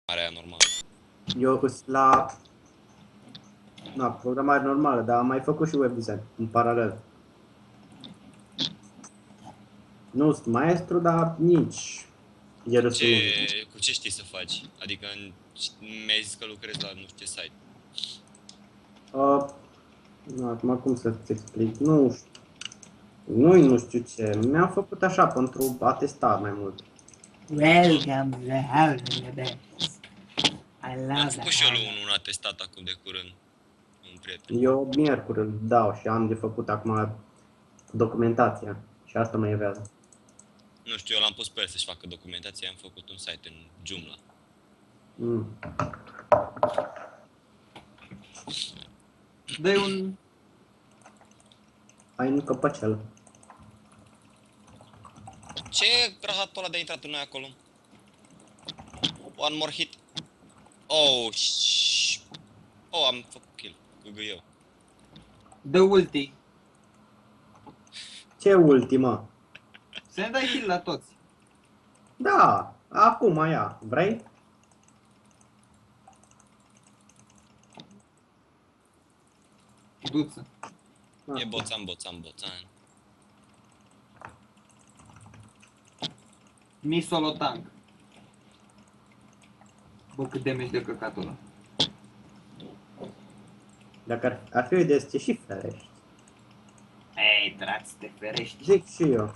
Aia normal. Eu sunt la programare normală, dar am mai făcut și web design în paralel. Nu sunt maestru, dar nici e râsul lumii. Cu ce știi să faci? Adică mi-ai zis că lucrezi la nu știu ce site. Acum cum să-ți explic? Nu știu ce. Mi-am făcut așa pentru a testa mai mult. Welcome to the house of the best. I Am love făcut the și eu house. un atestat acum de curând. Un prieten. Eu miercuri îl dau și am de făcut acum documentația și asta mă evează. Nu știu, eu l-am pus pe el să-și facă documentația, am făcut un site în Joomla. Mm. Dă-i un... Ai un căpăcel. Ce rahatul ăla de intrat în noi acolo? One more hit. Oh, oh, am făcut kill. Gâgâieu. Dă ulti. Ce ultimă? Să ne dai heal la toți. Da, acum ia. Vrei? Du-ți. E boțan. Mi solo tank. Bă, cât damage de căcatul ăla. Dacă ar fi o idee să te și ferești. Ei, drați, te ferești. Zic și eu.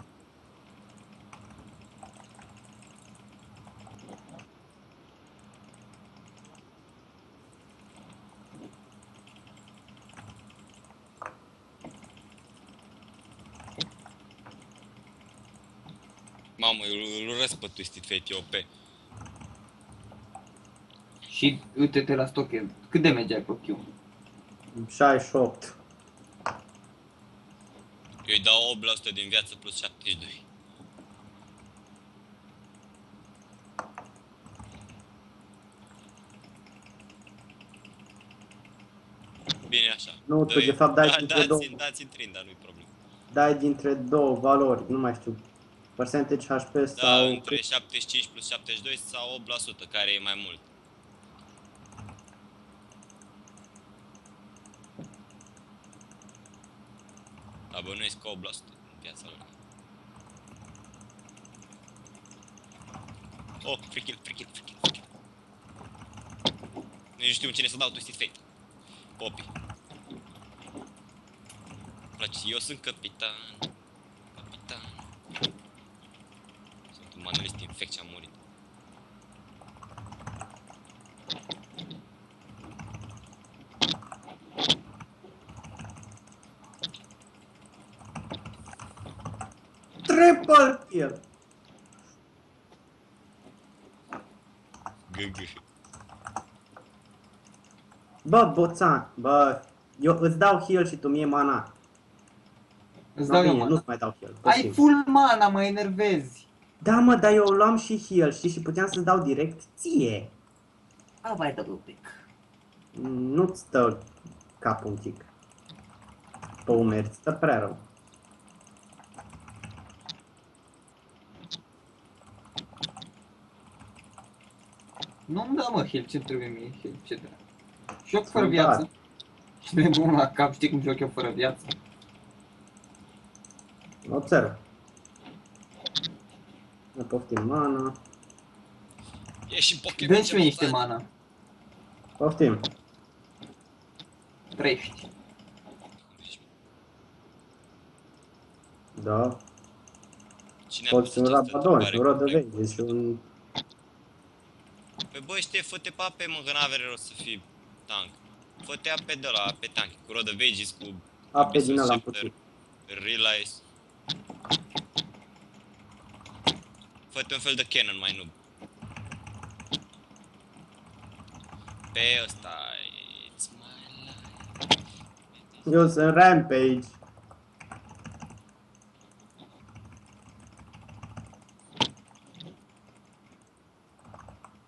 Mamă, eu îl urăsc pe Twisted Fate, e OP. Și uite-te la stock. Cât damage ai pe Q? 68. Eu îi dau 8% din viață plus 72. Bine așa. Nu, tu de fapt dai dintre două. Dați-mi trin, dar nu-i problemă. Dai dintre două valori, nu mai știu. Percentage HP Da, sau... între 75 plus 72 sau 8%, care e mai mult. Abănuiesc că 8% în viața lor. Oh, free kill. Nici nu știu cine să dau Twisted Fate. Poppy. Place, eu sunt capitan. Sunt un manualist infect și am murit. Triple kill! GG. Bă, boțan, bă, eu îți dau heal și tu mie mana. Îți No, dau eu bine, mana. nu-ți mai dau heal. Ai full mana, mă enervezi. Da, mă, dar eu luam și heal, știi, și puteam să-ți dau direct ție. A, mai dă un pic. Nu-ți stă capul un pic. Pe umeri, stă prea rău. Nu-mi dă, mă, heal, ce trebuie mie, heal, ce trebuie. Joc fără Ți-am viață. dat. Și nebun la cap, știi cum joc eu fără viață? Observ. Ne poftim mana. E și Pokémon. Dă și mie niște mana. Poftim. Trăiești. Da. Cine a Poți pus un această rabadon și întrebare un rodă complex? vege și un... Păi bă, știe, fă-te pe AP, mă, că n-avere rost să fii tank. Fă-te AP de la AP tank, cu rodă Veges, cu Ape din Abyssal ăla am Scepter, putut. Realize. Fă-te un fel de cannon mai noob. Pe ăsta, it's my life. Eu sunt Rampage.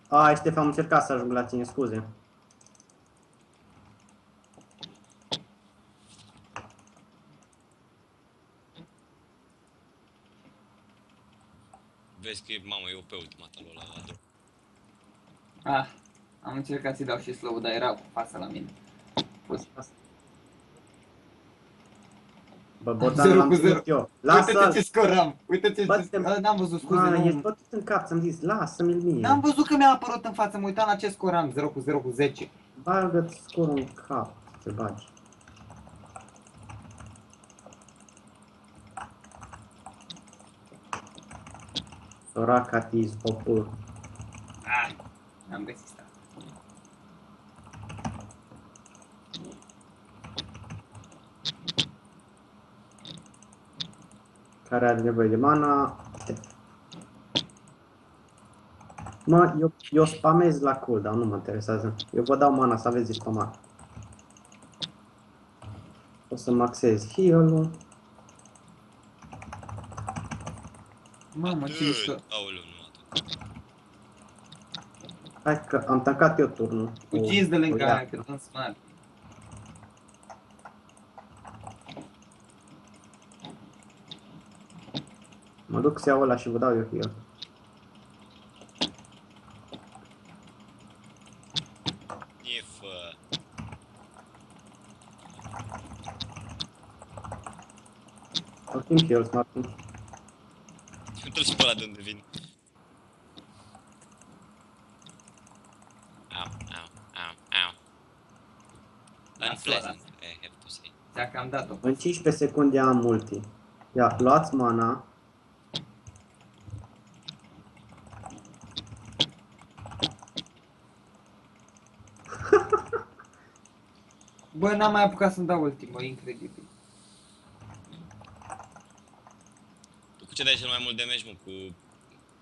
Ai, Ștefan, am încercat să ajung la tine, scuze. Vezi că e, mamă, eu pe ultimata lui ăla la drop. Ah, am încercat să-i dau și slow, dar era cu fața la mine. Bă, Bogdan, 0 l-am cu 0. ținut eu. Uite-te Lasă-l! ce scoram! Uite-te Bă-te- ce... N-am văzut, scuze, Mă, ești nu... tot în cap, ți-am zis, lasă-mi-l N-am mie. văzut că mi-a apărut în față, mă uitam la ce scoram, 0 cu 0 cu 10. Bagă-ți scorul în cap, te bagi. Soraca tis, popul. Ah, am găsit asta. Care are nevoie de mana. Mă, eu spamez la cooldown, nu mă interesează. Eu vă dau mana să aveți spamat. O să maxez heal-ul. Mamă, ce mișto. Aoleu, nu atât. Hai că am tancat eu turnul. Fugiți de lângă ea. aia, că sunt smart. Mă duc să iau ăla și vă dau eu heal. E fă. Au timp heal, Martin. Uite-l și pe ăla de unde vin. Au, au, au, au. Unpleasant, I have to say. Ți-a cam dat-o. În 15 secunde am multi. Ia, luați mana. Bă, n-am mai apucat să-mi dau ultimul, incredibil. Tu cu ce dai cel mai mult damage, mă? Cu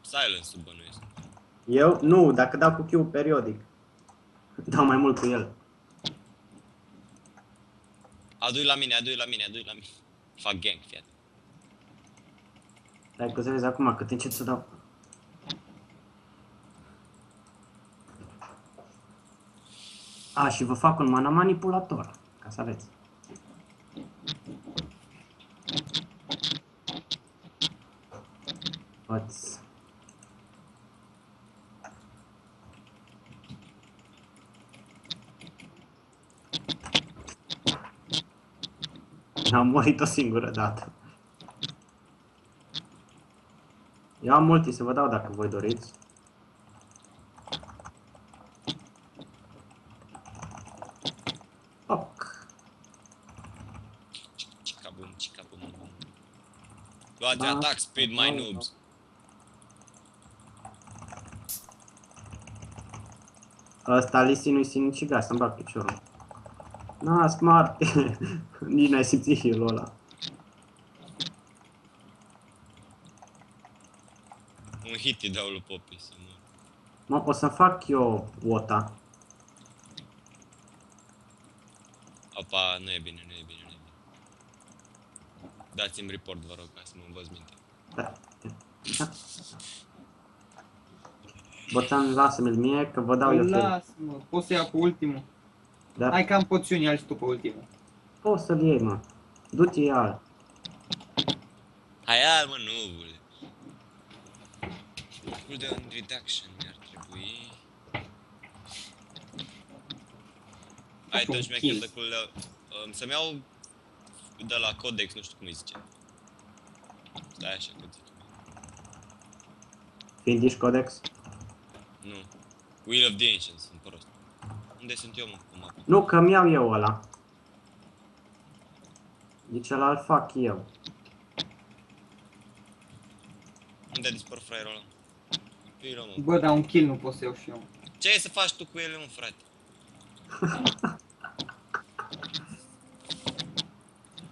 silence-ul bănuiesc. Eu? Nu, dacă dau cu Q periodic. Dau mai mult cu el. Adu-i la mine, adu-i la mine, adu-i la mine. Fac gank, fiat. Dai că să vezi acum cât încep să dau. A, și vă fac un mana manipulator, ca să aveți. Poți. Am murit o singură dată. Eu am multi să vă dau dacă voi doriți. Oc. Cica-bum, cica-bum, bum. Luați Da. attack speed, my noobs. Ăsta Lisi nu-i sinucigat, să-mi bag piciorul. Na, smart. Nici n-ai simțit heal-ul ăla. Un hit îi dau lui Poppy să mă... Mă, o să fac eu wota. Opa, nu e bine, nu e bine, nu e bine. Dați-mi report, vă rog, ca să mă învăț minte. Da. Da. Botan, lasă-mi-l mie, că vă dau eu heal. Las-mă, poți să iau cu ultimul. Da. Hai că am poțiuni, ia și tu pe ultimul. Poți să-l iei, mă. Du-te ia. Hai, mă, nubule. Cooldown reduction mi-ar trebui. Hai, un tot șmecher kill. de cooldown. Să-mi iau de la Codex, nu știu cum îi zice. Stai așa cât zic. Findish Codex. Nu. Wheel of the Ancients, sunt prost. Unde sunt eu, mă, cu mapă? Nu, că-mi iau eu ăla. Deci ăla-l fac eu. Unde a dispărut fraierul ăla? Piro, mă. Bă, dar un kill nu pot să iau și eu. Ce ai să faci tu cu ele, mă, frate?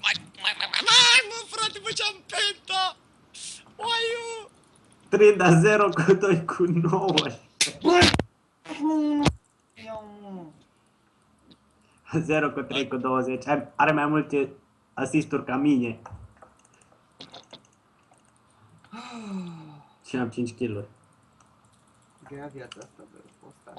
Mai, mă, frate, făceam penta! Oaiu! 3 da 0 cu 2 cu 9. Bă! Nu, 0 cu 3 cu 20. Are mai multe asisturi ca mine. Și am 5 kill-uri. Grea viața asta de posta.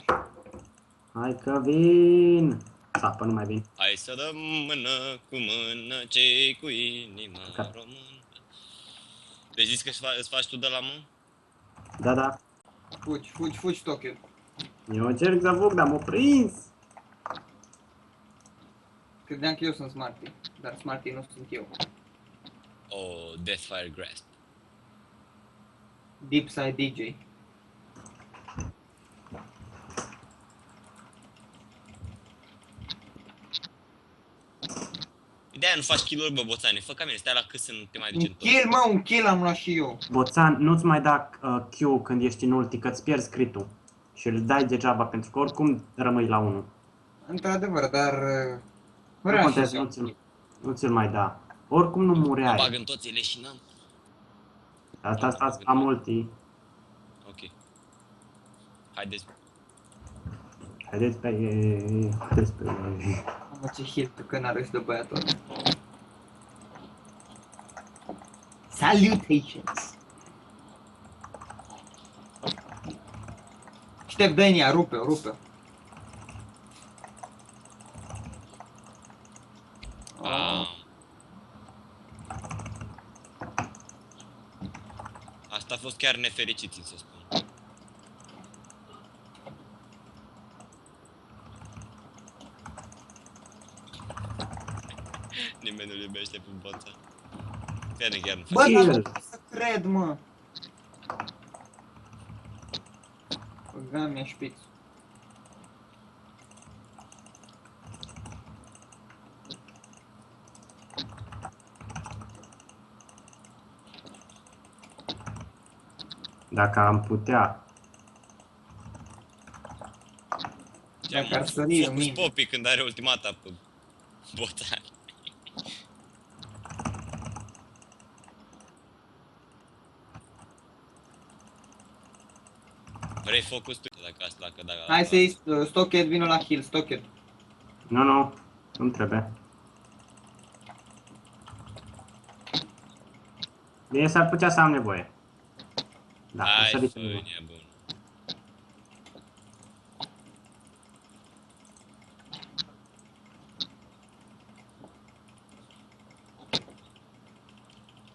Hai că vin. Sapă, nu mai vin. Hai să dăm mână cu mână, cei cu inima Ca- română. Deci zici că îți faci tu de la mă? Da, da. Fugi, fugi, fugi, Tokyo. Eu încerc să fug, dar m-a prins. Credeam că eu sunt Smarty, dar Smarty nu sunt eu. Oh, Deathfire Grasp. Deepside DJ. De-aia nu faci kill-uri, bă, boțane. Fă ca mine, stai la cât să nu te mai duci Un în tot. kill, mă, un kill am luat și eu. Boțan, nu-ți mai da Q când ești în ulti, că îți pierzi crit-ul. Și îl dai degeaba, pentru că oricum rămâi la 1. Într-adevăr, dar... Nu Vreau și contează, eu. nu ți-l mai da. Oricum nu Mă mureai. bag în toți ele și n-am. Asta stați, am ulti. Ok. Haideți. Haideți pe ei, haideți pe ei. Mamă, ce hit că n-are de băiatul ăla. Salutations! Ștep Dania, rupe-o, rupe-o. Ah. Asta a fost chiar nefericit, țin să spun. Nimeni nu-l iubește pe boța. Chiar nu Bă, face. dar nu pot să cred, mă! Băga mi-a șpiț. Dacă am putea. Dacă ar sări în Focus mine. Poppy când are ultimata pe boțan. Vrei focus tu? Dacă Hai să iei Stockhead, vină la heal, Stockhead. Nu, nu trebuie. Bine, s-ar putea să am nevoie. Da, hai, sărit fă, în mine. nebun.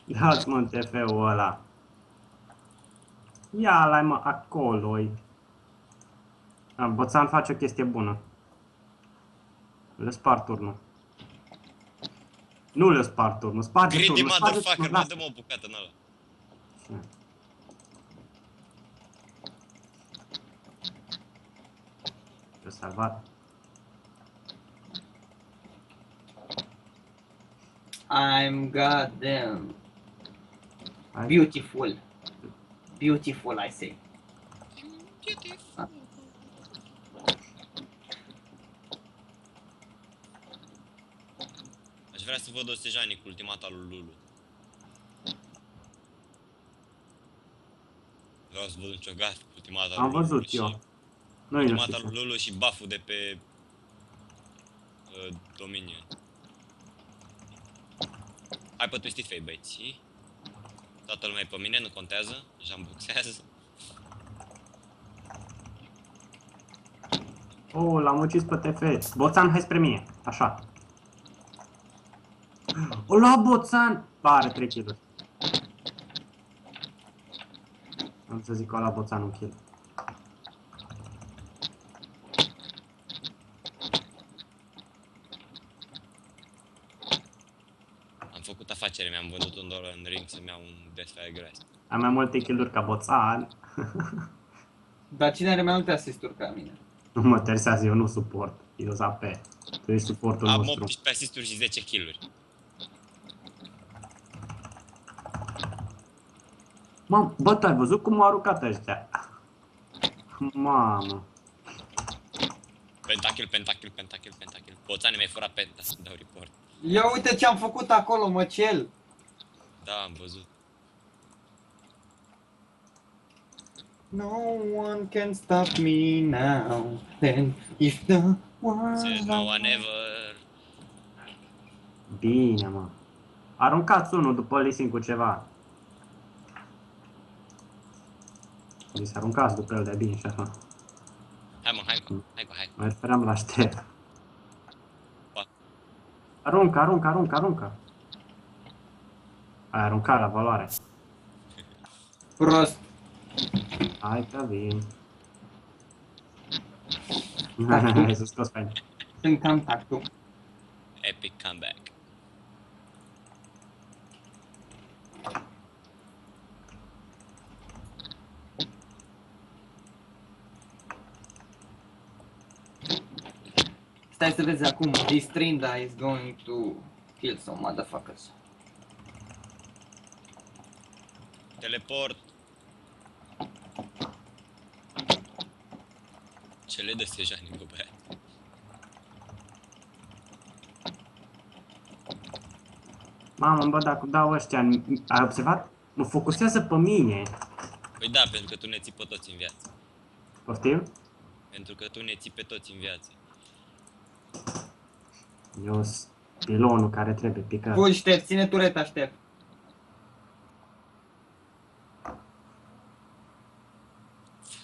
Dați mă în TF-ul ăla. Ia-l-ai mă acolo-i. Boțan face o chestie bună. Le spar turnul. Nu le spar turnul, sparge Greedy turnul, sparge motherfucker, turnul, mă, dă-mă o bucată în ăla. Te-a salvat. I'm goddamn Hai. beautiful. Beautiful, I say. Aș vrea să văd o Sejani cu ultimata lui Lulu. Vreau să văd un ciogat cu ultimata Am lui Lulu văzut și eu. Nu-i nu ultimata știu lui ce. Lulu și buff-ul de pe Dominion. Hai pe Twisted Fate, băieți. Toată lumea e pe mine, nu contează. Jean boxează. Oh, l-am ucis pe TF. Boțan, hai spre mine. Așa. O lua Boțan! Ba, are 3 kill-uri. Am să zic că o lua Boțan un kill. Am făcut afacere, mi-am vândut $1 în ring să-mi iau un Deathfire Grasp. Am mai multe kill-uri ca Boțan. Dar cine are mai multe asisturi ca mine? Nu mă interesează, eu nu suport. Eu sunt AP. Tu ești suportul Am nostru. 18 asisturi și 10 kill-uri. Mamă, bă, tu ai văzut cum m-au aruncat ăștia? Mamă. Pentakill, pentakill, pentakill, pentakill. Boțane, mi-ai furat penta să dau report. Ia uite ce am făcut acolo, măcel! Da, am văzut. No one can stop me now. Then if the Says no one... one ever. Bine, mă. Aruncați unul după Lee cu ceva. Deci aruncați după el de bine și așa. Hai mă, hai. Mă referam la Ștef. Pa. Aruncă. Ai aruncat la valoare. Prost. Hai că vin. Hai să scos fain. Sunt contactul. Epic comeback. Stai să vezi acum, this Trinda is going to kill some motherfuckers. Teleport. Ce le dă Sejani, bă, băiat? Mamă, bă, dacă dau ăștia, ai observat? Mă focusează pe mine. Păi da, pentru că tu ne ții pe toți în viață. Poftim? Pentru că tu ne ții pe toți în viață. Eu sunt pilonul care trebuie picat. Bun, Ștef, ține tureta, Ștef.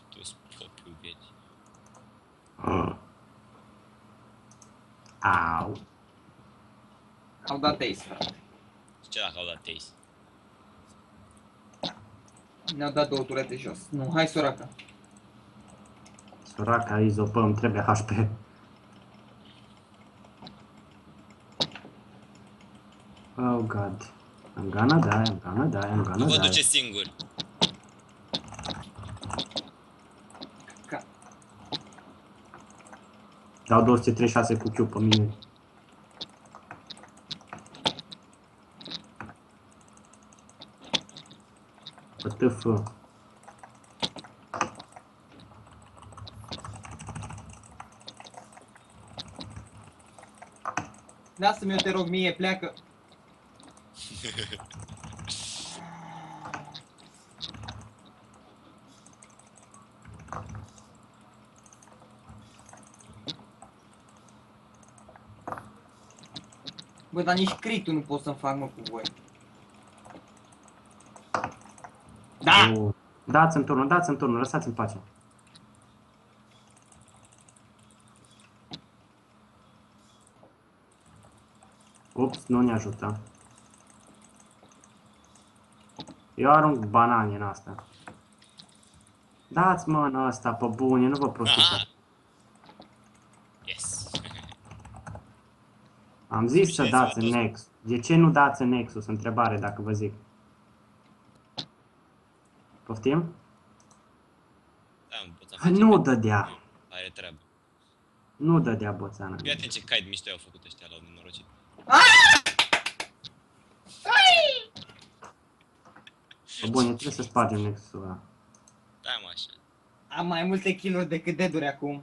Tu-s propriu vieții. Au. Au dat ace, frate. Ce dacă au dat Ace? Ne-au dat două turete jos. Nu, hai Soraka. Soraca, izopă, îmi trebuie HP. Oh god. I'm gonna die, I'm gonna die, I'm Nu gonna vă die. duce singur. Ca. Dau 236 cu Q pe mine. WTF. Lasă-mi, eu te rog, mie, pleacă. Bă, dar nici critul nu pot să-mi fac, mă, cu voi. Da! Oh. Dați-mi turnul, dați-mi turnul, lăsați-mi pace. Ups, nu ne ajută. Eu arunc banane în asta. Dați-mă în asta, pe bune, nu vă prostiți. Aha! Yes! Am zis să Bine, dați în toți. Nexus. De ce nu dați în Nexus? Întrebare, dacă vă zic. Poftim? Da, nu pot să face. Nu dădea. Are treabă. Nu dădea boțana. Fii atent ce kite mișto au făcut ăștia, l-au nenorocit. Pe bune, trebuie să spargem Nexusul ăla. Da, mă, așa. Am mai multe kill-uri decât deaduri acum.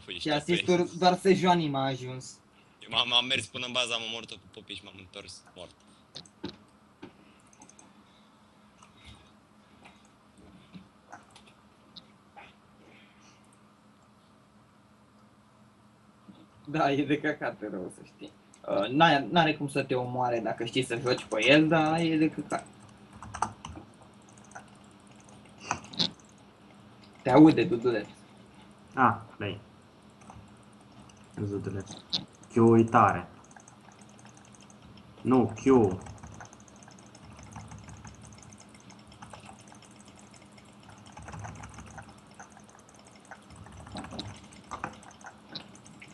Ești Și OP. asisturi doar Sejoani m-a ajuns. Eu am mers până în baza, am omorât-o pe Poppy și m-am întors mort. Da, e de căcat pe rău, să știi. N-are cum să te omoare dacă știi să joci pe el, dar e de căcat. Te aude, Dudule. Ah, play. Zuduleț. Q uitare. Nu, Q.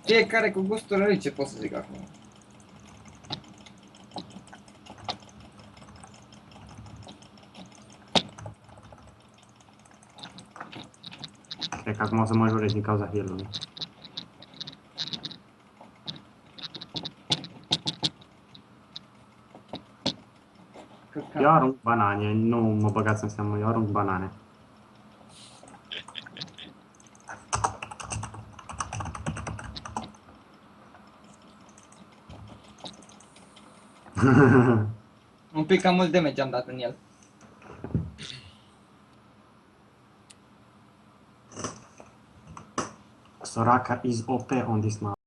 Fiecare cu gusturile lui, ce pot să zic acum. Cred că acum o să mă jurez din cauza heal-ului. Căcat. Eu arunc banane, nu mă băgați în seamă, eu arunc banane. Un pic cam mult damage am dat în el. Soraka is OP on this map.